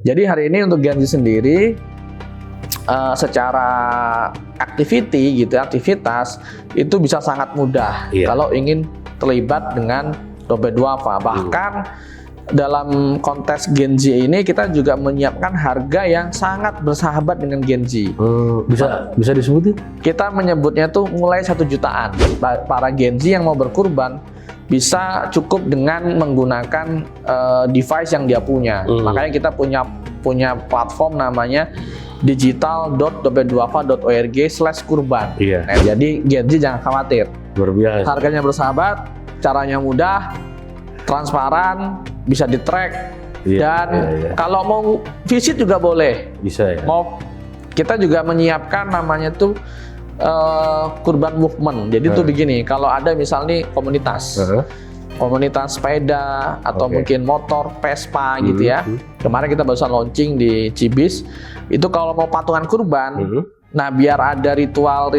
Jadi hari ini untuk Genji sendiri secara aktivitas itu bisa sangat mudah kalau ingin terlibat dengan dompet duafa. Bahkan dalam kontes Genji ini kita juga menyiapkan harga yang sangat bersahabat dengan Genji. Bisa disebutin? Kita menyebutnya tuh mulai 1 jutaan. Para Genji yang mau berkurban bisa cukup dengan menggunakan device yang dia punya. Makanya kita punya platform namanya digital.dompetduafa.org/kurban. Nah, jadi Genji jangan khawatir. Luar biasa. Harganya bersahabat, caranya mudah, transparan, bisa di-track, dan kalau mau visit juga boleh. Bisa ya. Kita juga menyiapkan namanya tuh kurban movement. Jadi tuh begini, kalau ada misalnya komunitas sepeda atau mungkin motor Vespa gitu ya. Kemarin kita barusan launching di Cibis. Itu kalau mau patungan kurban, nah biar ada ritual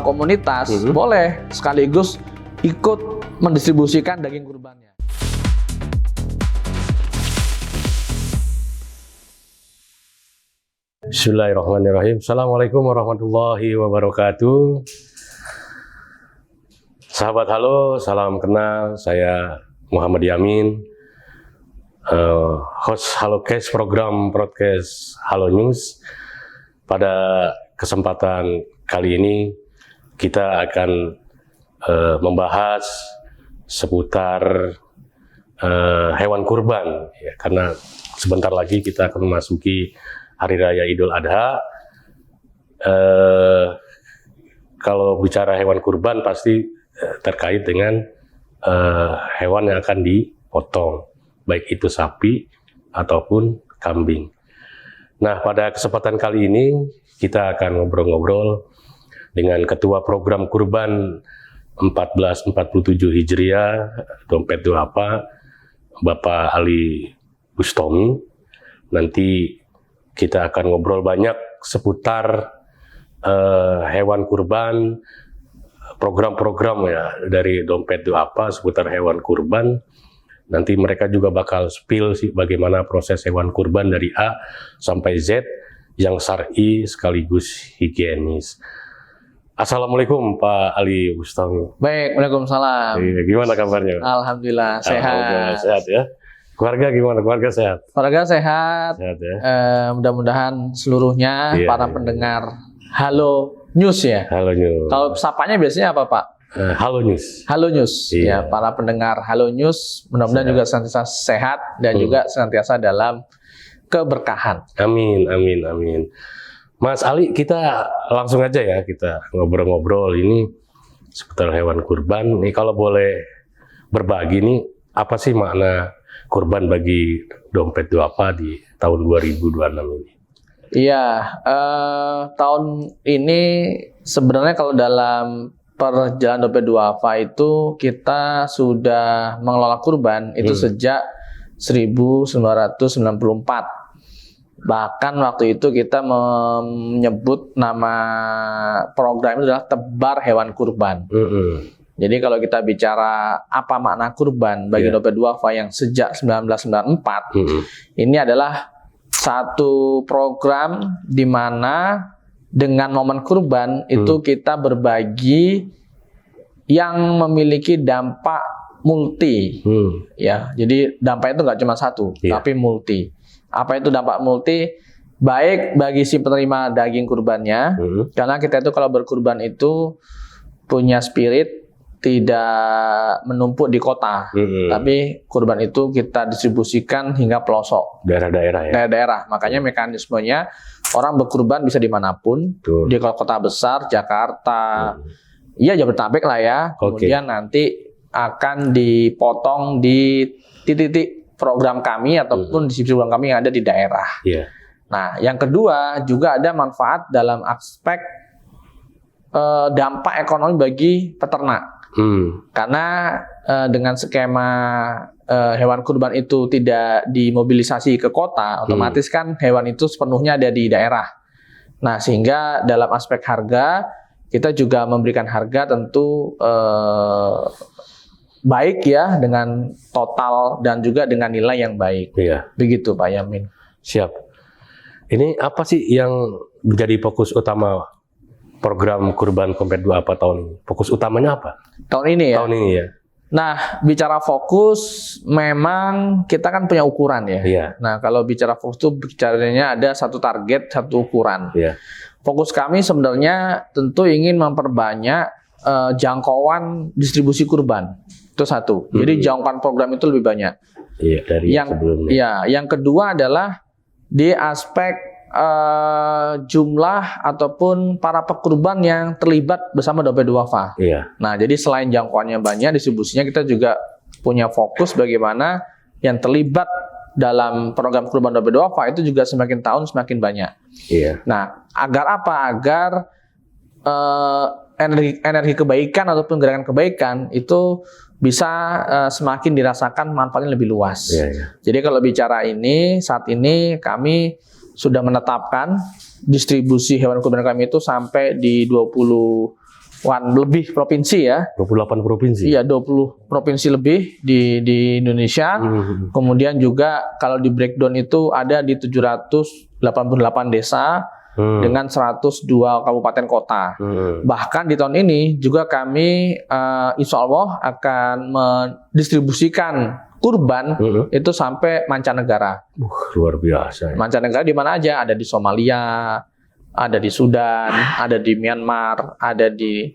komunitas, boleh sekaligus ikut mendistribusikan daging kurbannya. Bismillahirrahmanirrahim. Assalamualaikum warahmatullahi wabarakatuh. Sahabat halo, salam kenal. Saya Muhammad Yamin, host Halocast program broadcast Halo News. Pada kesempatan kali ini kita akan membahas seputar hewan kurban, ya, karena sebentar lagi kita akan memasuki Hari Raya Idul Adha. Kalau bicara hewan kurban pasti terkait dengan hewan yang akan dipotong, baik itu sapi ataupun kambing. Nah, pada kesempatan kali ini kita akan ngobrol-ngobrol dengan Ketua Program Kurban 1447 Hijriah Dompet Duafa, Bapak Ali Bustami. Nanti kita akan ngobrol banyak seputar hewan kurban, program-program ya dari Dompet Duafa seputar hewan kurban. Nanti mereka juga bakal spill sih bagaimana proses hewan kurban dari A sampai Z yang syar'i sekaligus higienis. Assalamualaikum Pak Ali Bustami. Baik, waalaikumsalam. Gimana kabarnya? Alhamdulillah sehat. Alhamdulillah sehat ya. Keluarga gimana? Keluarga sehat? Keluarga sehat. Sehat ya. Mudah-mudahan seluruhnya para pendengar Halo News ya. Halo News. Kalau sapanya biasanya apa Pak? Halo News. Halo News. Ya, para pendengar Halo News mudah-mudahan juga senantiasa sehat dan juga senantiasa dalam keberkahan. Amin, amin, amin. Mas Ali, kita langsung aja ya kita ngobrol-ngobrol ini seputar hewan kurban. Nih kalau boleh berbagi nih, apa sih makna kurban bagi Dompet Duafa di tahun 2026 ini? Iya, tahun ini sebenarnya kalau dalam perjalanan Dompet Duafa itu kita sudah mengelola kurban itu sejak 1994. Bahkan waktu itu kita menyebut nama program itu adalah Tebar Hewan Kurban. Jadi kalau kita bicara apa makna kurban bagi Dompet Duafa yang sejak 1994, ini adalah satu program di mana dengan momen kurban itu kita berbagi yang memiliki dampak multi, ya. Jadi dampaknya itu nggak cuma satu, tapi multi. Apa itu dampak multi? Baik bagi si penerima daging kurbannya, karena kita itu kalau berkurban itu punya spirit tidak menumpuk di kota, tapi kurban itu kita distribusikan hingga pelosok daerah-daerah ya. Daerah-daerah. Makanya mekanismenya orang berkurban bisa dimanapun, di kota besar, Jakarta, ya Jabodetabek lah ya. Kemudian nanti akan dipotong di titik-titik program kami ataupun di program kami yang ada di daerah. Nah, yang kedua juga ada manfaat dalam aspek dampak ekonomi bagi peternak. Karena dengan skema hewan kurban itu tidak dimobilisasi ke kota, otomatis kan hewan itu sepenuhnya ada di daerah. Nah, sehingga dalam aspek harga kita juga memberikan harga tentu baik ya, dengan total dan juga dengan nilai yang baik. Begitu Pak Yamin. Siap. Ini apa sih yang menjadi fokus utama program Kurban Komplek Duafa tahun ini? Fokus utamanya apa? Tahun ini ya? Tahun ini ya. Nah, bicara fokus, memang kita kan punya ukuran ya. Iya. Nah, kalau bicara fokus itu bicaranya ada satu target, satu ukuran. Iya. Fokus kami sebenarnya tentu ingin memperbanyak jangkauan distribusi kurban. Itu satu. Jadi jangkauan program itu lebih banyak. Iya, dari sebelumnya. Ya, yang kedua adalah di aspek jumlah ataupun para pekurban yang terlibat bersama Dompet Duafa. Iya. Nah, jadi selain jangkauannya banyak, distribusinya kita juga punya fokus bagaimana yang terlibat dalam program kurban Dompet Duafa itu juga semakin tahun semakin banyak. Iya. Nah, agar apa? Agar energi kebaikan ataupun gerakan kebaikan itu bisa semakin dirasakan manfaatnya lebih luas. Iya, iya. Jadi kalau bicara ini, saat ini kami sudah menetapkan distribusi hewan kurban kami itu sampai di 20-an lebih provinsi ya. 28 provinsi? Iya, 20 provinsi lebih di Indonesia. Kemudian juga kalau di breakdown itu ada di 788 desa dengan 102 kabupaten kota. Bahkan di tahun ini juga kami insya Allah akan mendistribusikan kurban itu sampai mancanegara. Luar biasa. Ya. Mancanegara di mana aja? Ada di Somalia, ada di Sudan, ada di Myanmar, ada di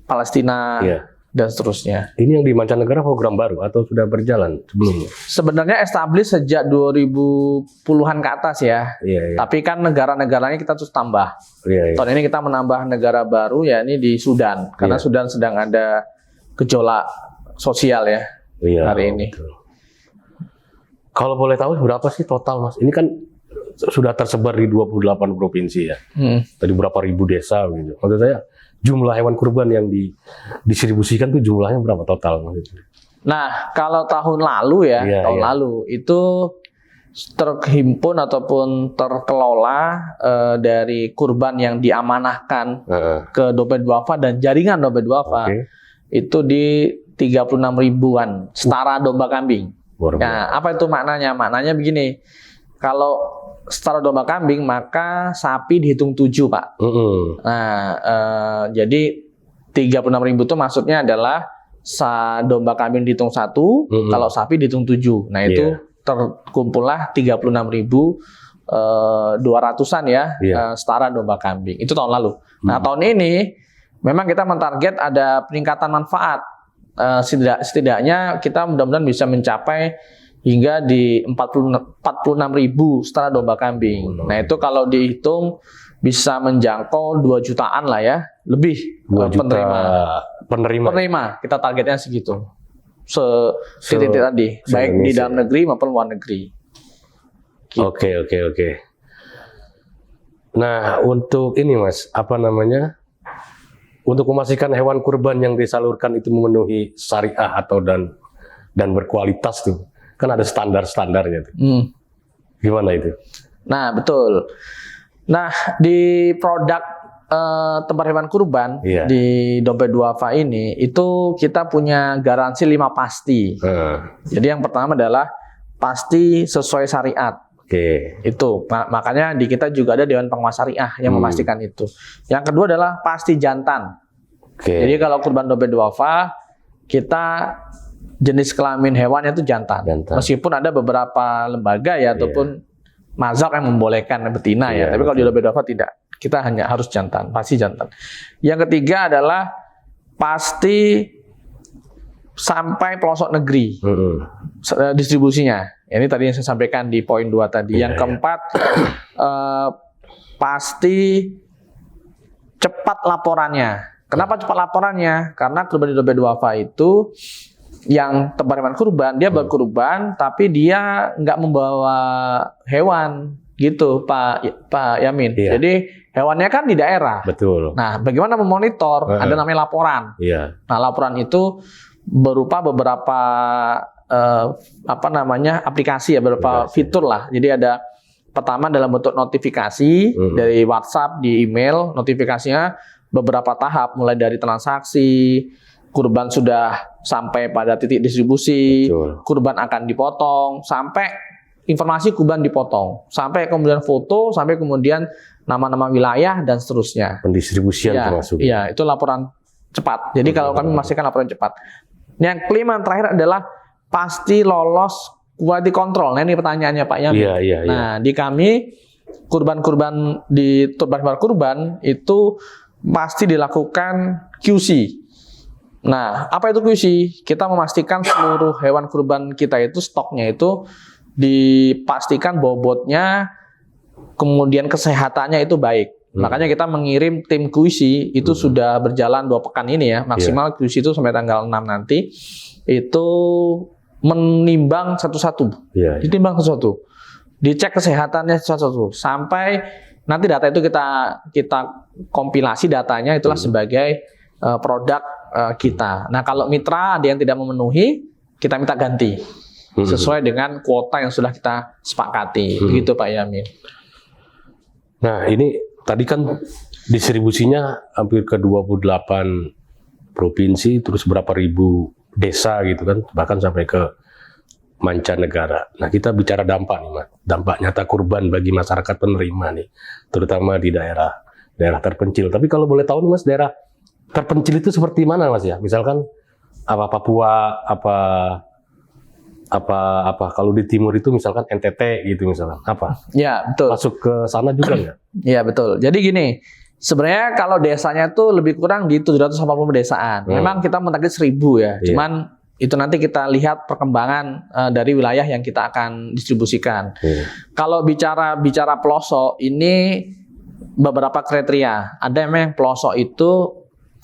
Palestina, dan seterusnya. Ini yang di mancanegara program baru atau sudah berjalan sebelumnya? Sebenarnya establis sejak 2010-an ke atas ya. Iya. Tapi kan negara-negaranya kita terus tambah. Iya. Tahun ini kita menambah negara baru ya ini di Sudan karena Sudan sedang ada gejolak sosial ya hari ini. Betul. Kalau boleh tahu berapa sih total Mas? Ini kan sudah tersebar di 28 provinsi ya. Tadi berapa ribu desa gitu. Maksud saya jumlah hewan kurban yang didistribusikan tuh jumlahnya berapa total? Nah, kalau tahun lalu ya, lalu itu terhimpun ataupun terkelola dari kurban yang diamanahkan ke Dompet Duafa dan jaringan Dompet Duafa itu di 36 ribuan setara domba kambing. Nah, apa itu maknanya? Maknanya begini, kalau setara domba kambing maka sapi dihitung 7 Pak. Nah, jadi 36 ribu itu maksudnya adalah domba kambing dihitung 1, kalau sapi dihitung 7. Nah itu terkumpullah 36.200-an ya setara domba kambing. Itu tahun lalu. Nah tahun ini memang kita mentarget ada peningkatan manfaat. Setidaknya kita mudah-mudahan bisa mencapai hingga di 46.000 setara domba kambing. Nah itu kalau dihitung bisa menjangkau 2 jutaan lah ya, lebih 2 juta penerima. Kita targetnya segitu. Setitik tadi, baik di dalam negeri maupun luar negeri. Gitu. Oke. Nah, untuk ini Mas, untuk memastikan hewan kurban yang disalurkan itu memenuhi syariah atau dan berkualitas tuh, kan ada standar-standarnya tuh. Gimana itu? Nah, betul. Nah, di produk tempat hewan kurban di Dompet Duafa ini itu kita punya garansi 5 pasti. Jadi yang pertama adalah pasti sesuai syariat. Itu makanya di kita juga ada Dewan Pengawas Syariah yang memastikan itu. Yang kedua adalah pasti jantan. Jadi kalau kurban Dompet Duafa kita jenis kelamin hewannya itu jantan. Meskipun ada beberapa lembaga ya ataupun mazhab yang membolehkan betina ya, tapi kalau di Dompet Duafa tidak. Kita hanya harus jantan, pasti jantan. Yang ketiga adalah pasti sampai pelosok negeri distribusinya. Ini tadi yang saya sampaikan di poin 2 tadi. Yang keempat pasti cepat laporannya. Kenapa cepat laporannya? Karena kurban di Dompet Duafa itu yang tempat hewan kurban, dia berkurban tapi dia nggak membawa hewan gitu Pak Yamin. Jadi hewannya kan di daerah. Betul. Nah, bagaimana memonitor? Ada namanya laporan. Nah, laporan itu berupa beberapa aplikasi ya, beberapa fitur lah. Jadi ada pertama dalam bentuk notifikasi dari WhatsApp, di email, notifikasinya beberapa tahap mulai dari transaksi, kurban sudah sampai pada titik distribusi, kurban akan dipotong sampai informasi kurban dipotong, sampai kemudian foto, sampai kemudian nama-nama wilayah dan seterusnya. Pendistribusian Ya, termasuk. iya, itu laporan cepat. Jadi kalau kami memastikan laporan cepat. Yang kelima terakhir adalah pasti lolos quality control. Nah, ini pertanyaannya Pak Yamin. Iya. Nah, di kami kurban-kurban di tempat kurban itu pasti dilakukan QC. Nah, apa itu QC? Kita memastikan seluruh hewan kurban kita itu stoknya itu dipastikan bobotnya, kemudian kesehatannya itu baik. Makanya kita mengirim tim QC itu sudah berjalan 2 pekan ini ya. Maksimal QC itu sampai tanggal 6 nanti itu menimbang satu-satu. Ditimbang satu-satu. Dicek kesehatannya satu-satu sampai nanti data itu kita kompilasi datanya itulah sebagai produk kita. Nah, kalau mitra ada yang tidak memenuhi, kita minta ganti sesuai dengan kuota yang sudah kita sepakati. Begitu Pak Yamin. Nah, ini tadi kan distribusinya hampir ke 28 provinsi, terus berapa ribu desa gitu kan, bahkan sampai ke mancanegara. Nah, kita bicara dampak nih, Mas. Dampak nyata kurban bagi masyarakat penerima nih, terutama di daerah terpencil. Tapi kalau boleh tahu nih, Mas, daerah terpencil itu seperti mana, Mas ya? Misalkan apa Papua, apa kalau di timur itu misalkan NTT gitu misalkan. Apa? Ya, betul. Masuk ke sana juga nggak? Ya, betul. Jadi gini, sebenarnya kalau desanya tuh lebih kurang di 780 desaan. Memang kita mentarget 1000 ya. Cuman itu nanti kita lihat perkembangan dari wilayah yang kita akan distribusikan. Kalau bicara pelosok, ini beberapa kriteria. Ada yang pelosok itu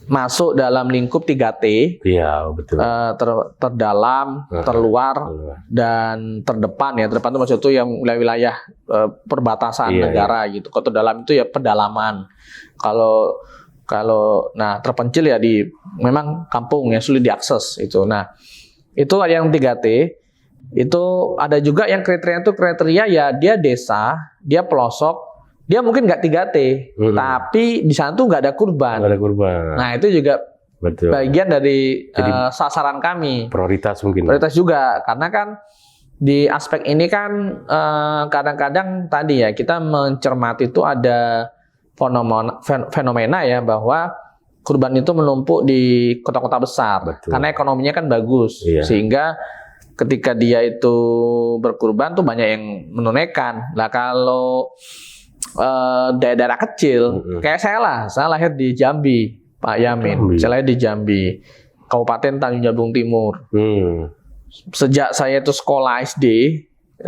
masuk dalam lingkup 3T. Iya, betul. Terdalam, terluar, dan terdepan ya. Terdepan itu maksudnya itu yang wilayah perbatasan negara gitu. Kalau terdalam itu ya pedalaman. Kalau terpencil ya memang kampung yang sulit diakses itu. Nah, itu yang 3T. Itu ada juga yang kriteria ya dia desa, dia pelosok, dia mungkin nggak 3T, tapi di sana tuh nggak ada kurban. Nggak ada kurban. Nah, itu juga betul. Bagian dari sasaran kami. Prioritas mungkin. Prioritas juga, karena kan di aspek ini kan kadang-kadang tadi ya kita mencermati itu ada fenomena ya bahwa kurban itu menumpuk di kota-kota besar. Betul. Karena ekonominya kan bagus, sehingga ketika dia itu berkurban tuh banyak yang menunaikan. Lah kalau daerah kecil kayak saya lahir di Jambi, Pak Yamin. Saya lahir di Jambi, Kabupaten Tanjung Jabung Timur. Sejak saya itu sekolah SD,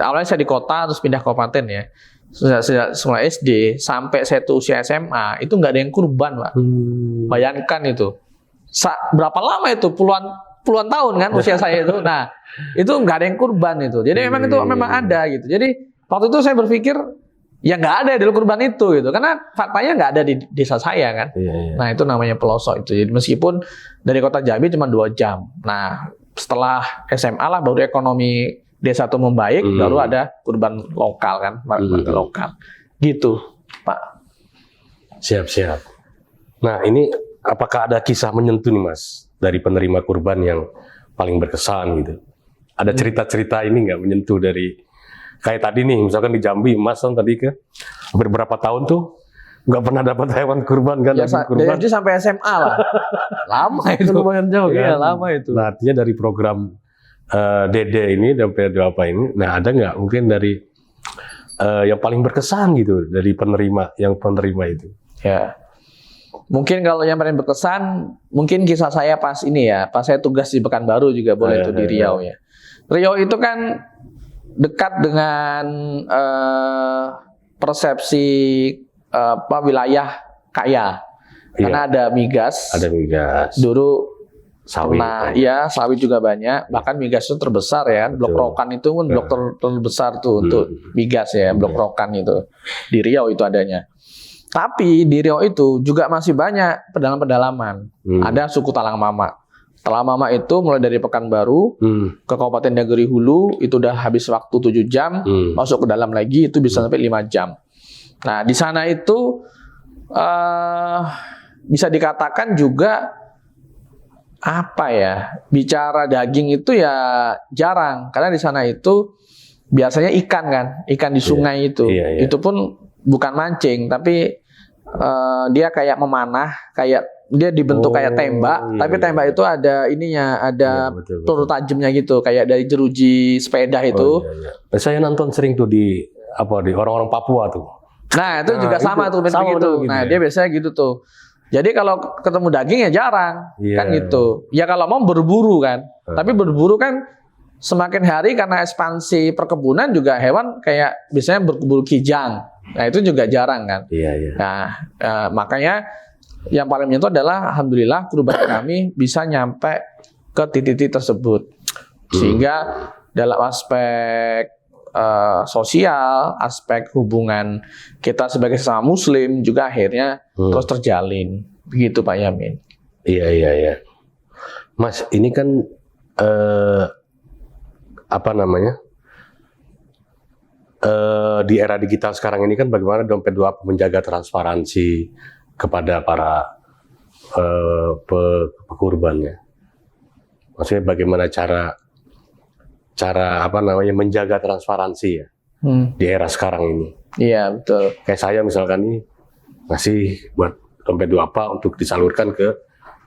awalnya saya di kota terus pindah kabupaten ya. Sejak sekolah SD sampai saya itu usia SMA itu nggak ada yang kurban, Pak. Bayangkan itu. Berapa lama itu? Puluhan tahun kan usia saya itu. Nah, itu nggak ada yang kurban itu. Jadi memang itu memang ada gitu. Jadi waktu itu saya berpikir ya nggak ada di kurban itu gitu, karena faktanya nggak ada di desa saya kan. Nah, itu namanya pelosok itu. Jadi meskipun dari kota Jambi cuma 2 jam. Nah, setelah SMA lah baru ekonomi desa itu membaik, baru ada kurban lokal kan, lokal. Gitu, Pak. Siap. Nah, ini apakah ada kisah menyentuh nih, Mas, dari penerima kurban yang paling berkesan gitu? Ada cerita-cerita ini nggak menyentuh dari kayak tadi nih, misalkan di Jambi, Mas kan tadi beberapa tahun tuh nggak pernah dapat hewan kurban kan? Ya, dari SD sampai SMA lah. Lama itu. Lumayan jauh kan? Iya, lama itu. Nah, artinya dari program Dede ini, dan periode apa ini, nah ada nggak mungkin dari yang paling berkesan gitu, dari penerima itu? Ya, mungkin kalau yang paling berkesan, mungkin kisah saya pas saya tugas di Pekanbaru juga boleh itu di Riau ya. Riau itu kan dekat dengan persepsi wilayah kaya, karena ada migas. Ada migas. Dulu sawit. Nah, ya sawit juga banyak. Bahkan migas itu terbesar ya. Blok Rokan itu pun blok terbesar tuh untuk migas ya. Blok Rokan itu di Riau itu adanya. Tapi di Riau itu juga masih banyak pedalaman-pedalaman. Ada suku Talang Mama. Talang Mama itu mulai dari Pekanbaru ke Kabupaten Negeri Hulu itu udah habis waktu 7 jam, masuk ke dalam lagi itu bisa sampai 5 jam. Nah, di sana itu bisa dikatakan juga bicara daging itu ya jarang, karena di sana itu biasanya ikan kan, ikan di sungai itu. Itu pun bukan mancing, tapi dia kayak memanah, kayak dia dibentuk kayak tembak, tapi tembak itu ada ininya, ada peluru tajamnya gitu, kayak dari jeruji sepeda itu. Saya nonton sering tuh di orang-orang Papua tuh. Nah, itu juga sama tuh bentuk itu. Nah, dia biasanya gitu tuh. Jadi kalau ketemu daging ya jarang, kan gitu. Ya kalau mau berburu kan, tapi berburu kan semakin hari karena ekspansi perkebunan juga hewan kayak biasanya berburu kijang. Nah, itu juga jarang kan. Nah, makanya yang paling menyentuh adalah alhamdulillah kurban kami bisa nyampe ke titik-titik tersebut. Sehingga dalam aspek sosial, aspek hubungan kita sebagai sesama muslim juga akhirnya terus terjalin. Begitu Pak Yamin. Iya. Mas, ini kan di era digital sekarang ini kan bagaimana Dompet 2 menjaga transparansi kepada para pekurbannya. Maksudnya bagaimana cara menjaga transparansi ya di era sekarang ini. Iya, betul. Kayak saya misalkan ini ngasih buat Dompet 2 untuk disalurkan ke.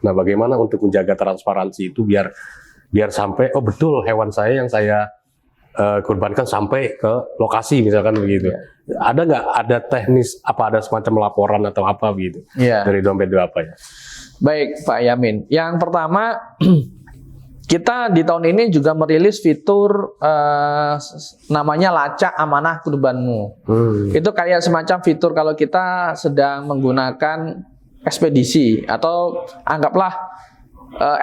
Nah, bagaimana untuk menjaga transparansi itu biar sampai betul hewan saya yang saya kurbankan sampai ke lokasi misalkan begitu. Ada nggak ada teknis ada semacam laporan atau apa begitu dari Dompet 2 ya? Baik Pak Yamin. Yang pertama kita di tahun ini juga merilis fitur namanya Lacak Amanah Kurbanmu. Itu kayak semacam fitur kalau kita sedang menggunakan ekspedisi atau anggaplah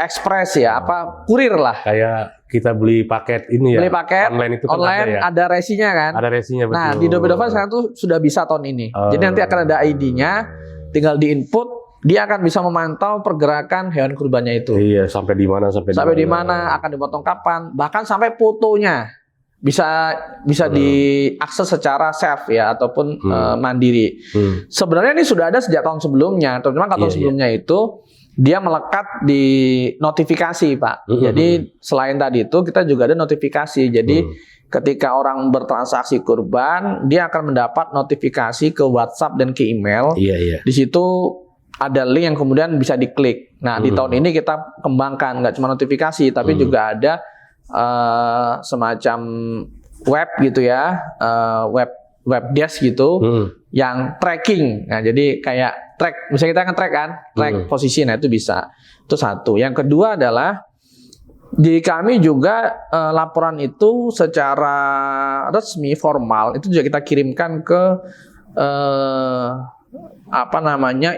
ekspres ya, kurir lah. Kayak kita beli paket ini ya. Beli paket online itu kan ada resinya kan. Ada resinya betul. Nah, di Dompet 2 sekarang tuh sudah bisa tahun ini. Jadi nanti akan ada ID-nya, tinggal di-input, dia akan bisa memantau pergerakan hewan kurbannya itu. Iya, sampai di mana di mana, akan dipotong kapan, bahkan sampai fotonya bisa diakses secara self ya ataupun mandiri. Sebenarnya ini sudah ada sejak tahun sebelumnya, terutama tahun sebelumnya itu dia melekat di notifikasi, Pak. Jadi selain tadi itu kita juga ada notifikasi. Jadi ketika orang bertransaksi kurban, dia akan mendapat notifikasi ke WhatsApp dan ke email. Di situ ada link yang kemudian bisa diklik. Nah, di tahun ini kita kembangkan nggak cuma notifikasi, tapi juga ada semacam web gitu ya, web desk gitu, yang tracking. Nah, jadi kayak track, misalnya kita akan track posisi, nah itu bisa. Itu satu. Yang kedua adalah di kami juga laporan itu secara resmi formal itu juga kita kirimkan ke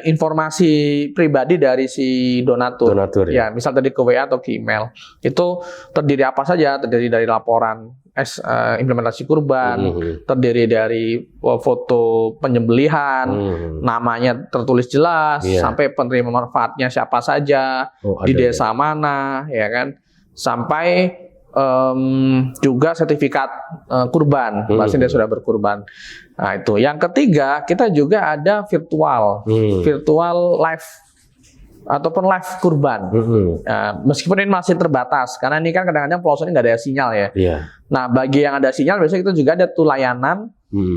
informasi pribadi dari si donatur ya, misal tadi ke WA atau ke email. Itu terdiri apa saja? Terdiri dari laporan implementasi kurban, terdiri dari foto penyembelihan, namanya tertulis jelas, sampai penerima manfaatnya siapa saja, di desa mana, ya kan, sampai juga sertifikat kurban, bahasanya dia sudah berkurban. Nah, itu. Yang ketiga, kita juga ada virtual live ataupun live kurban. Meskipun ini masih terbatas, karena ini kan kadang-kadang pelosoknya nggak ada sinyal ya. Nah, bagi yang ada sinyal, biasanya kita juga ada tuh layanan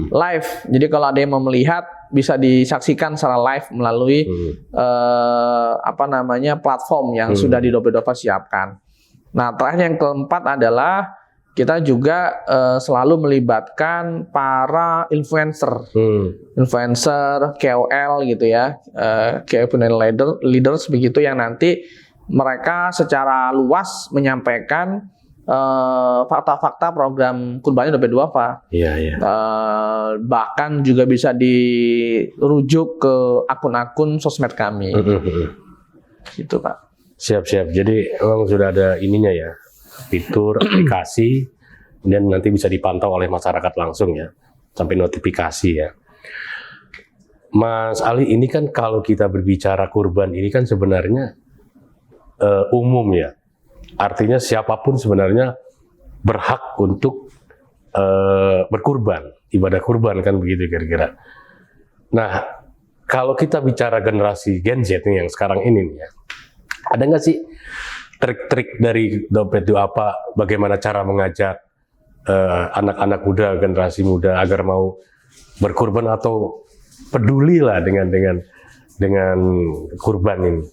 live. Jadi kalau ada yang mau melihat, bisa disaksikan secara live melalui platform yang sudah di Dompet 2 siapkan. Nah, terakhir yang keempat adalah kita juga selalu melibatkan para influencer, KOL gitu ya, key opinion leaders begitu, yang nanti mereka secara luas menyampaikan fakta-fakta program kurbannya Dompet 2 Pak. Bahkan juga bisa dirujuk ke akun-akun sosmed kami. Gitu Pak. Siap. Jadi memang sudah ada ininya ya, fitur aplikasi, kemudian nanti bisa dipantau oleh masyarakat langsung ya, sampai notifikasi ya. Mas Ali, ini kan kalau kita berbicara kurban ini kan sebenarnya umum ya, artinya siapapun sebenarnya berhak untuk berkurban, ibadah kurban kan begitu kira-kira. Nah, kalau kita bicara generasi Gen Z nih yang sekarang ini nih ya, ada nggak sih trik-trik dari Dompet 2 bagaimana cara mengajak anak-anak muda, generasi muda agar mau berkurban atau peduli lah dengan kurban ini.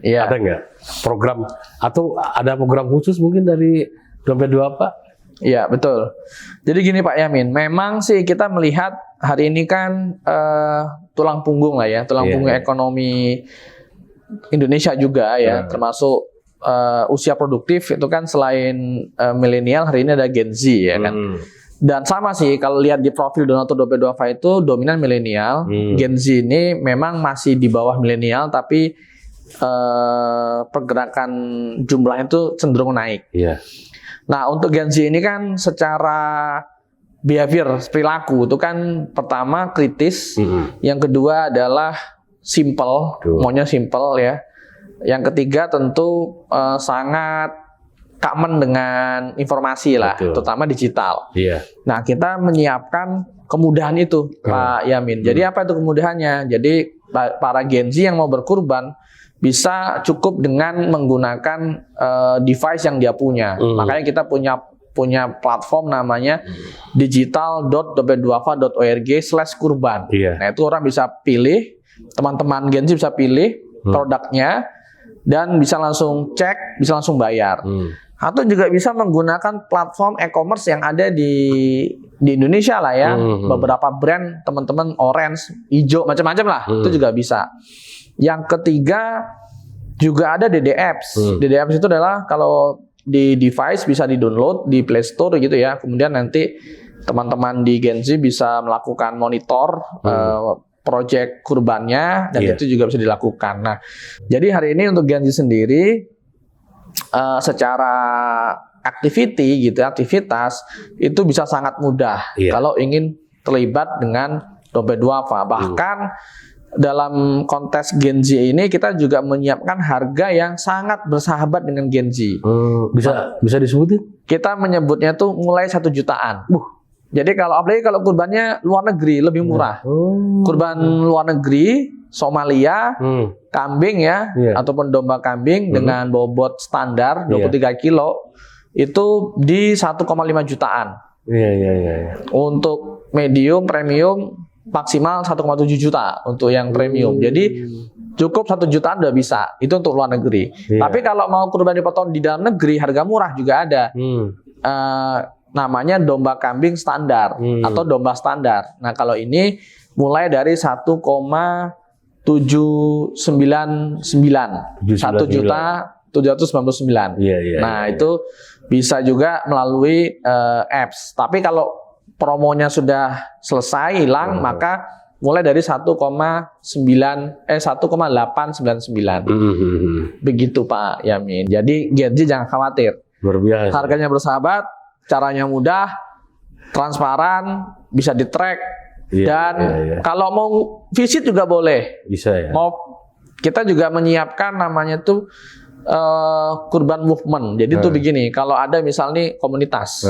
Iya. Ada nggak program atau ada program khusus mungkin dari Dompet Duafa? Iya, betul. Jadi gini Pak Yamin, memang sih kita melihat hari ini kan tulang punggung lah ya, tulang punggung ekonomi Indonesia juga ya, termasuk usia produktif itu kan selain milenial hari ini ada Gen Z ya kan. Dan sama sih kalau lihat di profil donatur Dompet Duafa itu dominan milenial, Gen Z ini memang masih di bawah milenial tapi pergerakan jumlahnya itu cenderung naik. Iya. Nah, untuk Gen Z ini kan secara behavior, perilaku itu kan pertama kritis, yang kedua adalah simple, maunya simple ya. Yang ketiga tentu sangat common dengan informasi lah, terutama digital. Iya. Nah, kita menyiapkan kemudahan itu, Pak Yamin. Jadi apa itu kemudahannya? Jadi para Gen Z yang mau berkurban bisa cukup dengan menggunakan device yang dia punya. Makanya kita punya platform namanya digital.dompetduafa.org/kurban. Nah, itu orang bisa pilih, teman-teman Gen Z bisa pilih produknya dan bisa langsung cek, bisa langsung bayar. Atau juga bisa menggunakan platform e-commerce yang ada di Indonesia lah ya. Beberapa brand teman-teman orange, hijau, macam-macam lah. Itu juga bisa. Yang ketiga juga ada DD Apps. DD Apps itu adalah kalau di device bisa di-download di Play Store gitu ya. Kemudian nanti teman-teman di Gen Z bisa melakukan monitor project kurbannya dan itu juga bisa dilakukan. Nah, jadi hari ini untuk Gen Z sendiri secara activity gitu, aktivitas itu bisa sangat mudah kalau ingin terlibat dengan Dompet Duafa. Bahkan dalam konteks Gen Z ini kita juga menyiapkan harga yang sangat bersahabat dengan Gen Z. Bisa disebutin? Kita menyebutnya tuh mulai 1 jutaan. Jadi apalagi kalau kurbannya luar negeri lebih murah. Kurban luar negeri, Somalia, kambing ya, ataupun domba kambing dengan bobot standar 23 kilo itu di 1,5 jutaan. Untuk medium, premium maksimal 1,7 juta untuk yang premium. Jadi cukup 1 jutaan udah bisa. Itu untuk luar negeri. Tapi kalau mau kurban dipotong di dalam negeri harga murah juga ada. Namanya domba kambing standar atau domba standar. Nah, kalau ini mulai dari 1,799 1.799.000. Nah, itu bisa juga melalui apps. Tapi kalau promonya sudah selesai hilang, maka mulai dari 1,899. Begitu Pak Yamin. Jadi Gen Z jangan khawatir. Luar biasa. Harganya bersahabat, caranya mudah, transparan, bisa di-track dan kalau mau visit juga boleh. Bisa ya. Kita juga menyiapkan namanya tuh kurban movement. Jadi tuh begini, kalau ada misalnya komunitas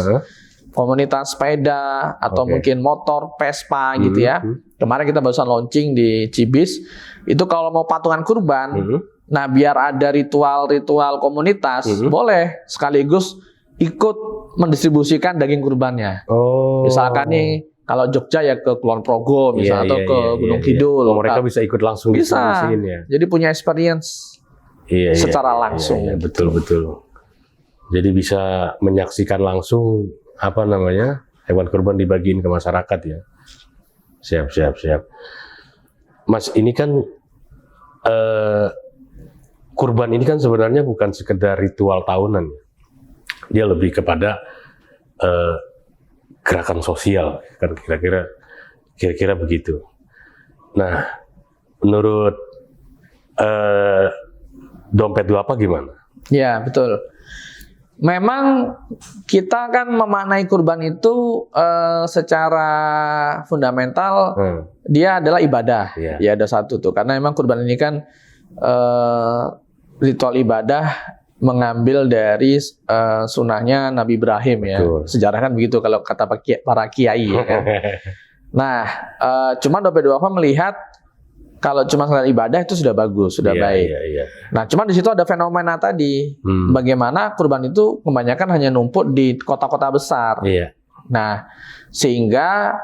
sepeda atau mungkin motor, Vespa gitu ya. Kemarin kita barusan launching di Cibis. Itu kalau mau patungan kurban, nah biar ada ritual-ritual komunitas, boleh sekaligus ikut mendistribusikan daging kurbannya. Misalkan nih kalau Jogja ya ke Kulon Progo misalnya atau ke Gunung Kidul. Mereka bisa ikut langsung bisa. Ya. Jadi punya experience secara langsung. Betul. Jadi bisa menyaksikan langsung hewan kurban dibagiin ke masyarakat ya. Siap. Mas, ini kan kurban ini kan sebenarnya bukan sekedar ritual tahunan. Dia lebih kepada gerakan sosial kan, kira-kira begitu. Nah, menurut Dompet Duafa gimana? Ya, betul. Memang kita kan memaknai kurban itu secara fundamental dia adalah ibadah. Ya ada satu tuh, karena memang kurban ini kan ritual ibadah mengambil dari sunnahnya Nabi Ibrahim ya. Sejarah kan begitu kalau kata para kiai ya kan. Nah, cuma Dompet Duafa melihat kalau cuma sekedar ibadah itu sudah bagus, sudah baik. Nah, cuma di situ ada fenomena tadi, bagaimana kurban itu kebanyakan hanya numpuk di kota-kota besar. Nah, sehingga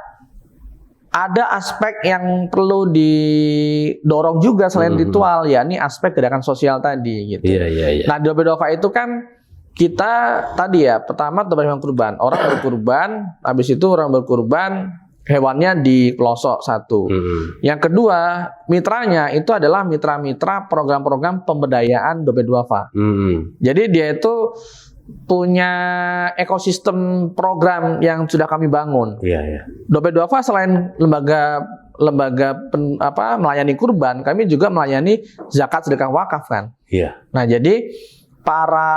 ada aspek yang perlu didorong juga selain ritual, yakni aspek gerakan sosial tadi gitu. Iya. Nah, di Dompet Duafa itu kan kita tadi ya, pertama hewan kurban. Orang berkurban, habis itu orang berkurban, hewannya di pelosok satu. Yang kedua, mitranya itu adalah mitra-mitra program-program pemberdayaan Dompet Duafa. Jadi dia itu punya ekosistem program yang sudah kami bangun. Dompet Duafa selain lembaga melayani kurban, kami juga melayani zakat, sedekah, wakaf kan. Nah, jadi para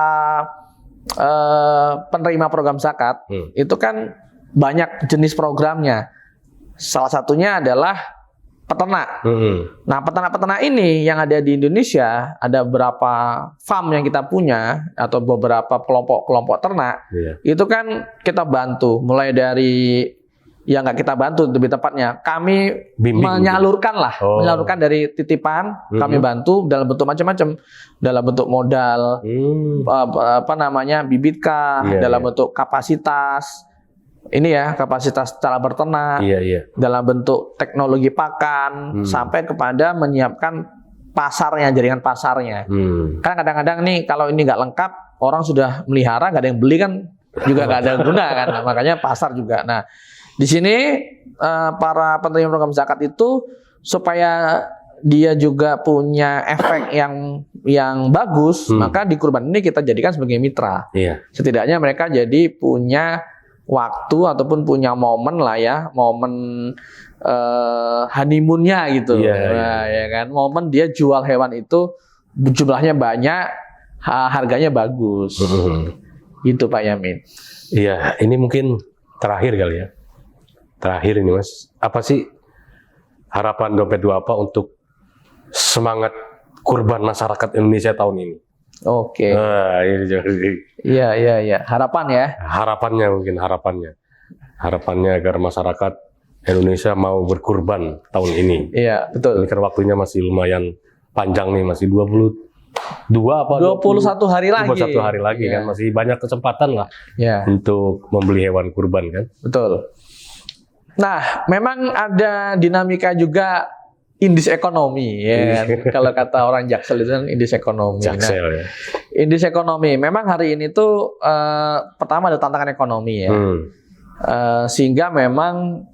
penerima program zakat itu kan banyak jenis programnya. Salah satunya adalah peternak. Nah, peternak-peternak ini yang ada di Indonesia, ada beberapa farm yang kita punya atau beberapa kelompok-kelompok ternak. Itu kan kita bantu, mulai dari nggak kita bantu, lebih tepatnya kami menyalurkan lah, menyalurkan dari titipan, kami bantu dalam bentuk macam-macam, dalam bentuk modal, bibit dalam bentuk kapasitas. Ini ya, kapasitas cara berternak, dalam bentuk teknologi pakan, sampai kepada menyiapkan pasarnya, jaringan pasarnya. Kan kadang-kadang nih kalau ini nggak lengkap, orang sudah melihara, nggak ada yang beli kan, juga nggak ada guna kan. Nah, makanya pasar juga. Nah, di sini para penerima program zakat itu supaya dia juga punya efek yang bagus, maka di kurban ini kita jadikan sebagai mitra. Setidaknya mereka jadi punya waktu ataupun punya momen lah ya, momen honeymoonnya gitu. Ya kan, momen dia jual hewan itu jumlahnya banyak, harganya bagus. Gitu Pak Yamin. Iya, ini mungkin terakhir kali ya. Terakhir ini Mas, apa sih harapan Dompet Duafa untuk semangat kurban masyarakat Indonesia tahun ini? Oke. Ini Iya. Harapan ya. Harapannya agar masyarakat Indonesia mau berkurban tahun ini. Iya, betul. Ini kan waktunya masih lumayan panjang nih, masih 21 hari lagi. 21 hari lagi kan, masih banyak kesempatan lah untuk membeli hewan kurban kan. Betul. Nah, memang ada dinamika juga indis ekonomi ya. Kalau kata orang Jaksel itu kan indis ekonomi. Indis ekonomi. Memang hari ini tuh pertama ada tantangan ekonomi ya. Sehingga memang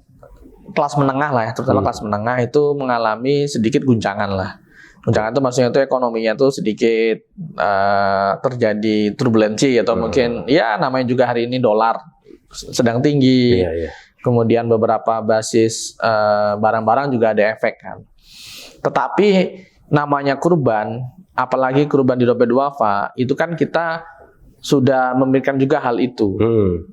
kelas menengah lah ya, terutama kelas menengah itu mengalami sedikit guncangan lah. Guncangan itu maksudnya itu ekonominya tuh sedikit terjadi turbulensi atau mungkin ya namanya juga hari ini dolar sedang tinggi. Kemudian beberapa basis barang-barang juga ada efek kan. Tetapi namanya kurban, apalagi kurban di Dompet Duafa, itu kan kita sudah memberikan juga hal itu.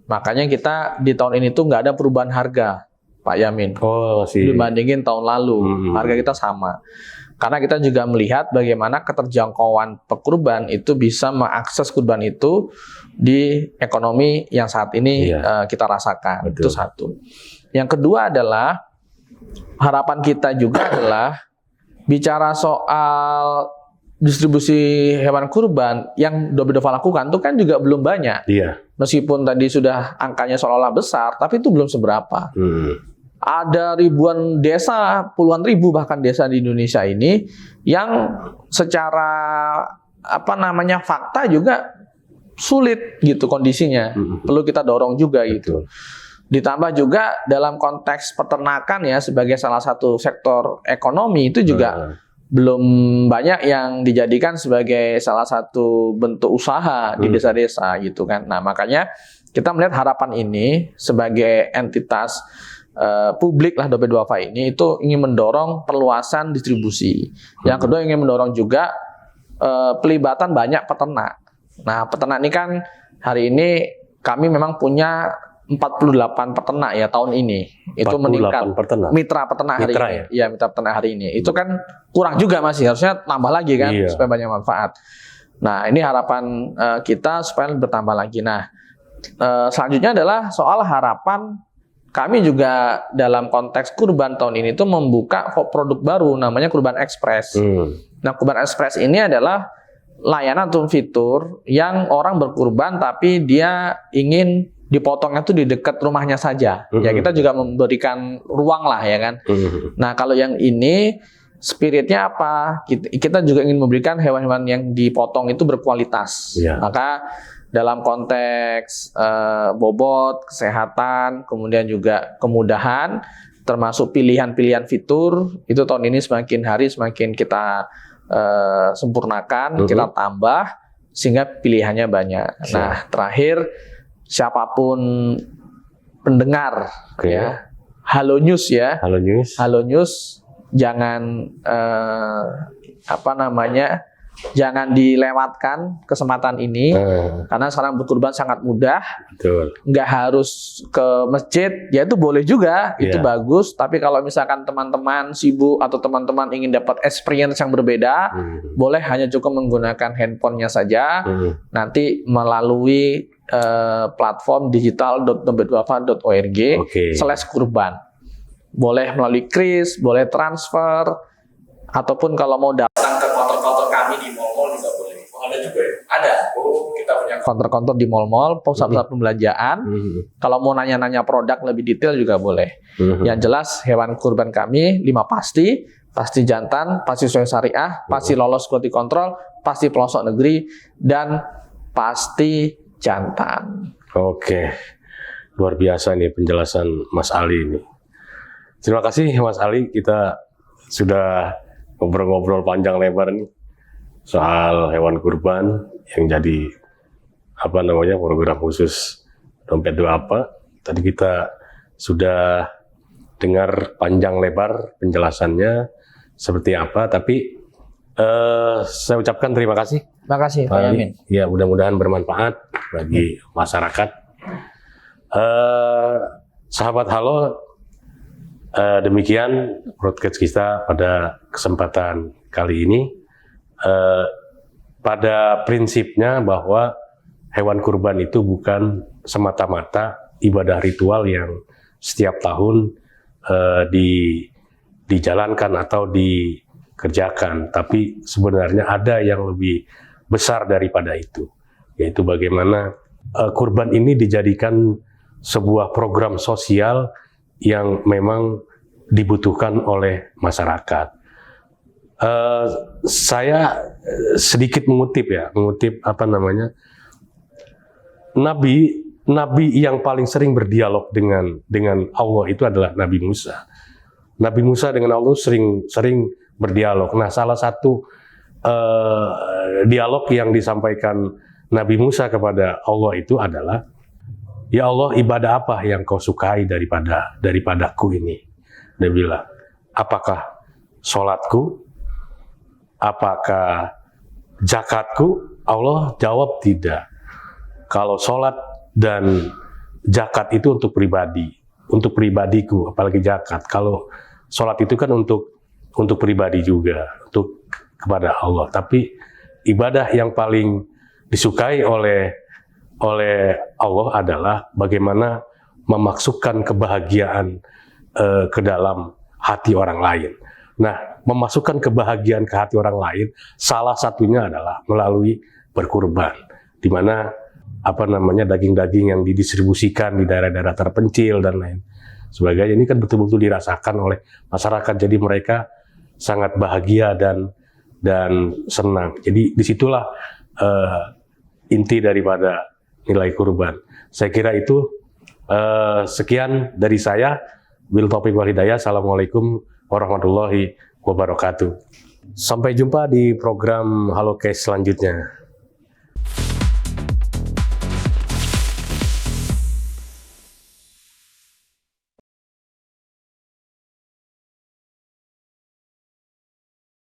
Makanya kita di tahun ini tuh nggak ada perubahan harga, Pak Yamin. Dibandingin tahun lalu, harga kita sama. Karena kita juga melihat bagaimana keterjangkauan pekurban itu bisa mengakses kurban itu di ekonomi yang saat ini kita rasakan. Betul. Itu satu. Yang kedua adalah harapan kita juga adalah bicara soal distribusi hewan kurban yang Dompet Duafa lakukan itu kan juga belum banyak. Meskipun tadi sudah angkanya seolah-olah besar, tapi itu belum seberapa. Ada ribuan desa, puluhan ribu bahkan desa di Indonesia ini yang secara fakta juga sulit gitu kondisinya. Perlu kita dorong juga gitu. Ditambah juga dalam konteks peternakan ya sebagai salah satu sektor ekonomi itu juga belum banyak yang dijadikan sebagai salah satu bentuk usaha di desa-desa gitu kan. Nah, makanya kita melihat harapan ini sebagai entitas publik lah Dompet Duafa ini itu ingin mendorong perluasan distribusi. Yang kedua ingin mendorong juga pelibatan banyak peternak. Nah, peternak ini kan hari ini kami memang punya 48 peternak ya tahun ini. Itu meningkat. Mitra peternak hari ini. Ya, mitra peternak hari ini. Itu kan kurang juga masih, harusnya tambah lagi kan supaya banyak manfaat. Nah, ini harapan kita supaya bertambah lagi. Nah, selanjutnya adalah soal harapan kami juga dalam konteks kurban tahun ini tuh membuka produk baru namanya Kurban Express. Nah, Kurban Express ini adalah layanan atau fitur yang orang berkurban tapi dia ingin dipotongnya tuh di dekat rumahnya saja. Ya kita juga memberikan ruang lah ya kan. Nah kalau yang ini spiritnya apa? Kita juga ingin memberikan hewan-hewan yang dipotong itu berkualitas. Maka dalam konteks bobot, kesehatan, kemudian juga kemudahan, termasuk pilihan-pilihan fitur, itu tahun ini semakin hari semakin kita sempurnakan, kita tambah, sehingga pilihannya banyak. Nah, terakhir, siapapun pendengar, ya, Halo News ya, Halo News, jangan jangan dilewatkan kesempatan ini, karena sekarang berkurban sangat mudah. Betul. Nggak harus ke masjid, ya itu boleh juga, itu bagus. Tapi kalau misalkan teman-teman sibuk atau teman-teman ingin dapat experience yang berbeda, boleh hanya cukup menggunakan handphonenya saja. Nanti melalui platform digital.dompetduafa.org /kurban. Boleh melalui kris, boleh transfer, ataupun kalau mau datang ke counter-counter kami di mall-mall juga boleh. Ada juga ya? Ada. Kita punya counter-counter di mall-mall, pusat-pusat pembelanjaan. Kalau mau nanya-nanya produk lebih detail juga boleh. Yang jelas hewan kurban kami 5 pasti jantan, pasti sesuai syariah, pasti lolos quality control, pasti pelosok negeri, dan pasti jantan. Oke, luar biasa nih penjelasan Mas Ali ini. Terima kasih Mas Ali, kita sudah ngobrol-ngobrol panjang lebar nih soal hewan kurban yang jadi program khusus Dompet Duafa. Tadi kita sudah dengar panjang lebar penjelasannya seperti apa, tapi saya ucapkan terima kasih. Terima kasih Pak Yamin. Ya, mudah-mudahan bermanfaat bagi masyarakat. Sahabat Halo, demikian broadcast kita pada kesempatan kali ini. Pada prinsipnya bahwa hewan kurban itu bukan semata-mata ibadah ritual yang setiap tahun dijalankan atau dikerjakan, tapi sebenarnya ada yang lebih besar daripada itu, yaitu bagaimana kurban ini dijadikan sebuah program sosial yang memang dibutuhkan oleh masyarakat. Saya sedikit mengutip Nabi yang paling sering berdialog dengan Allah itu adalah Nabi Musa. Nabi Musa dengan Allah sering berdialog. Nah, salah satu dialog yang disampaikan Nabi Musa kepada Allah itu adalah, ya Allah, ibadah apa yang kau sukai daripadaku ini? Dia bilang, apakah sholatku? Apakah zakatku? Allah jawab tidak. Kalau sholat dan zakat itu untuk pribadiku, apalagi zakat. Kalau sholat itu kan untuk pribadi juga, untuk kepada Allah. Tapi ibadah yang paling disukai oleh Allah adalah bagaimana memasukkan kebahagiaan ke dalam hati orang lain. Nah, memasukkan kebahagiaan ke hati orang lain salah satunya adalah melalui berkurban, di mana daging-daging yang didistribusikan di daerah-daerah terpencil dan lain sebagainya ini kan betul-betul dirasakan oleh masyarakat. Jadi mereka sangat bahagia dan senang. Jadi disitulah inti daripada nilai kurban. Saya kira itu sekian dari saya. Bil taufiq wal hidayah. Assalamualaikum warahmatullahi wabarakatuh. Sampai jumpa di program Halo Case selanjutnya.